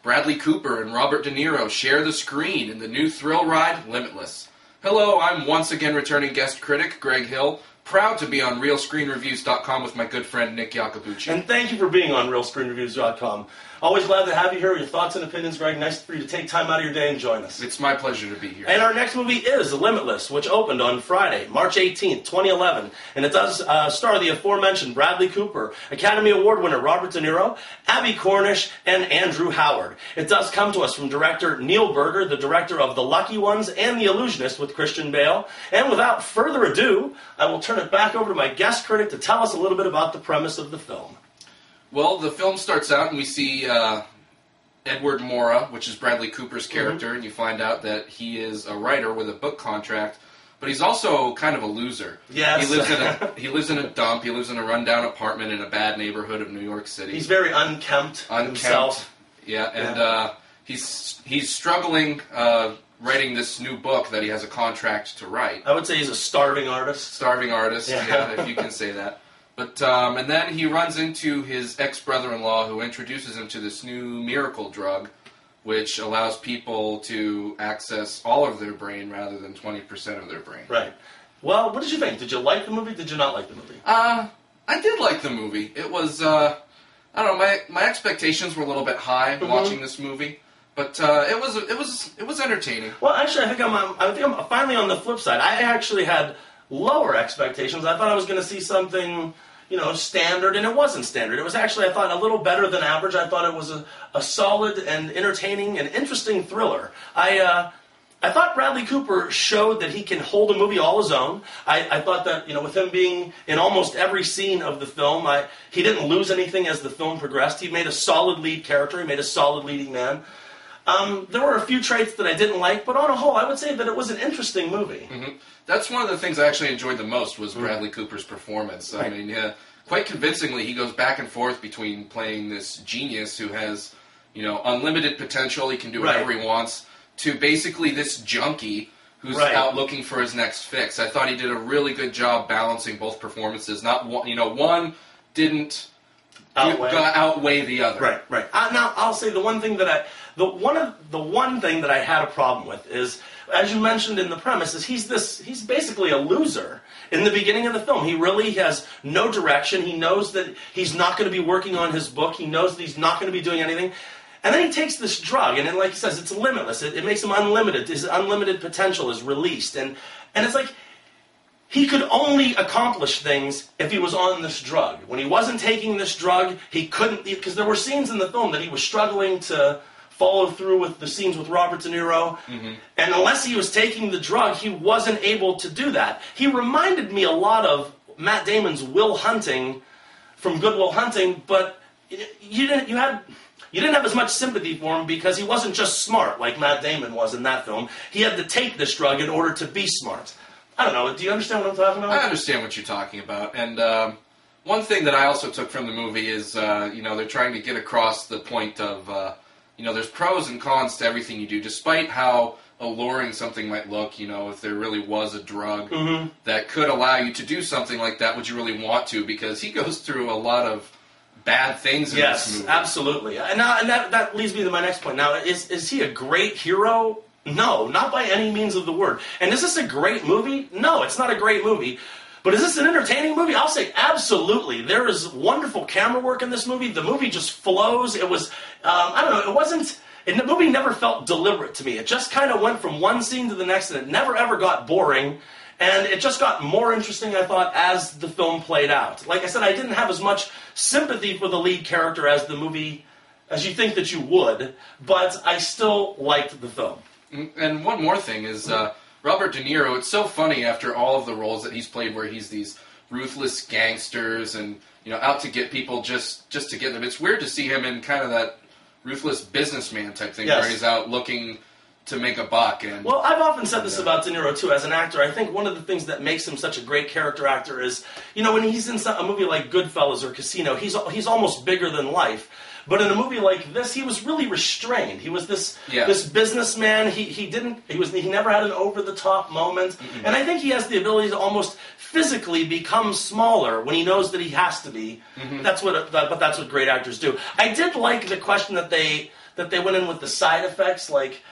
Bradley Cooper and Robert De Niro share the screen in the new thrill ride, Limitless. Hello, I'm once again returning guest critic Greg Hill, proud to be on RealScreenReviews.com with my good friend Nick Iacobucci. And thank you for being on RealScreenReviews.com. Always glad to have you here. Your thoughts and opinions, Greg. Nice for you to take time out of your day and join us. It's my pleasure to be here. And our next movie is Limitless, which opened on Friday, March 18th, 2011. And it does star the aforementioned Bradley Cooper, Academy Award winner Robert De Niro, Abby Cornish, and Andrew Howard. It does come to us from director Neil Berger, the director of The Lucky Ones and The Illusionist with Christian Bale. And without further ado, I will turn it back over to my guest critic to tell us a little bit about the premise of the film. Well, the film starts out and we see Edward Morra, which is Bradley Cooper's character, and you find out that he is a writer with a book contract, but he's also kind of a loser. Yes. He lives in a dump. He lives in a rundown apartment in a bad neighborhood of New York City. He's very unkempt himself. Yeah, and he's struggling writing this new book that he has a contract to write. I would say he's a starving artist. Starving artist, yeah if you can say that. But and then he runs into his ex-brother-in-law who introduces him to this new miracle drug, which allows people to access all of their brain rather than 20% of their brain. Right. Well, what did you think? Did you like the movie? Did you not like the movie? I did like the movie. It was, I don't know, my expectations were a little bit high watching this movie. But it was entertaining. Well, actually, I think I'm finally on the flip side. I actually had lower expectations. I thought I was going to see something, standard, and it wasn't standard. It was actually, I thought, a little better than average. I thought it was a solid and entertaining and interesting thriller. I thought Bradley Cooper showed that he can hold a movie all his own. I thought that, with him being in almost every scene of the film, he didn't lose anything as the film progressed. He made a solid lead character. He made a solid leading man. There were a few traits that I didn't like, but on a whole, I would say that it was an interesting movie. Mm-hmm. That's one of the things I actually enjoyed the most was Bradley Cooper's performance. Right. I mean, quite convincingly, he goes back and forth between playing this genius who has, unlimited potential, he can do whatever he wants, to basically this junkie who's out looking for his next fix. I thought he did a really good job balancing both performances. Not one, one didn't outweigh the other. Right. Now, I'll say the one thing that the one thing that I had a problem with is, as you mentioned in the premise, is he's basically a loser in the beginning of the film. He really has no direction. He knows that he's not going to be working on his book. He knows that he's not going to be doing anything. And then he takes this drug, and then, like he says, it's limitless. It makes him unlimited. His unlimited potential is released. And it's like he could only accomplish things if he was on this drug. When he wasn't taking this drug, he couldn't, because there were scenes in the film that he was struggling to follow through with the scenes with Robert De Niro. Mm-hmm. And unless he was taking the drug, he wasn't able to do that. He reminded me a lot of Matt Damon's Will Hunting from Good Will Hunting, but you didn't have as much sympathy for him because he wasn't just smart like Matt Damon was in that film. He had to take this drug in order to be smart. I don't know. Do you understand what I'm talking about? I understand what you're talking about. And one thing that I also took from the movie is, they're trying to get across the point of, there's pros and cons to everything you do. Despite how alluring something might look, if there really was a drug that could allow you to do something like that, would you really want to? Because he goes through a lot of bad things in this movie. Yes, absolutely. And that leads me to my next point. Now, is he a great hero? No, not by any means of the word. And is this a great movie? No, it's not a great movie. But is this an entertaining movie? I'll say absolutely. There is wonderful camera work in this movie. The movie just flows. It was, the movie never felt deliberate to me. It just kind of went from one scene to the next, and it never ever got boring. And it just got more interesting, I thought, as the film played out. Like I said, I didn't have as much sympathy for the lead character as the movie, as you think that you would, but I still liked the film. And one more thing is, Robert De Niro, it's so funny after all of the roles that he's played where he's these ruthless gangsters and, out to get people just to get them. It's weird to see him in kind of that ruthless businessman type thing where he's out looking to make a buck. Well, I've often said this about De Niro, too, as an actor. I think one of the things that makes him such a great character actor is, when he's in a movie like Goodfellas or Casino, he's almost bigger than life. But in a movie like this, he was really restrained. He was this businessman. He never had an over-the-top moment. Mm-hmm. And I think he has the ability to almost physically become smaller when he knows that he has to be. Mm-hmm. That's what great actors do. I did like the question that they that they went in with the side effects, like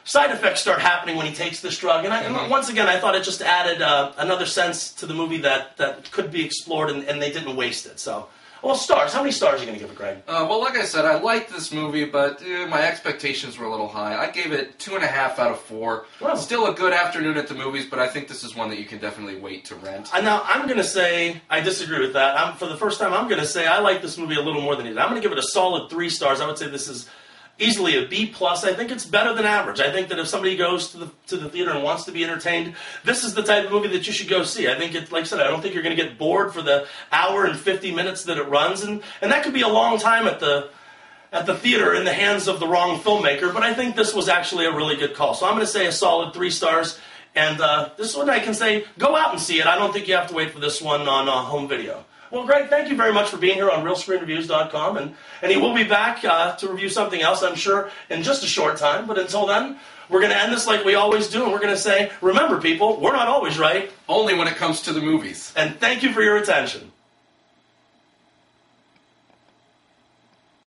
side effects start happening when he takes this drug. And once again, I thought it just added another sense to the movie that could be explored, and they didn't waste it. So, well, stars. How many stars are you going to give it, Greg? Well, like I said, I liked this movie, but my expectations were a little high. I gave it 2.5 out of 4. Wow. Still a good afternoon at the movies, but I think this is one that you can definitely wait to rent. Now, I'm going to say I disagree with that. For the first time, I'm going to say I like this movie a little more than you did. I'm going to give it a solid 3 stars. I would say this is easily a B+. I think it's better than average. I think that if somebody goes to the theater and wants to be entertained, this is the type of movie that you should go see. I think like I said, I don't think you're going to get bored for the hour and 50 minutes that it runs, and that could be a long time at the theater in the hands of the wrong filmmaker, but I think this was actually a really good call. So I'm going to say a solid 3 stars, and this one I can say, go out and see it. I don't think you have to wait for this one on home video. Well, Greg, thank you very much for being here on RealScreenReviews.com, and he will be back to review something else, I'm sure, in just a short time. But until then, we're going to end this like we always do, and we're going to say, remember, people, we're not always right. Only when it comes to the movies. And thank you for your attention.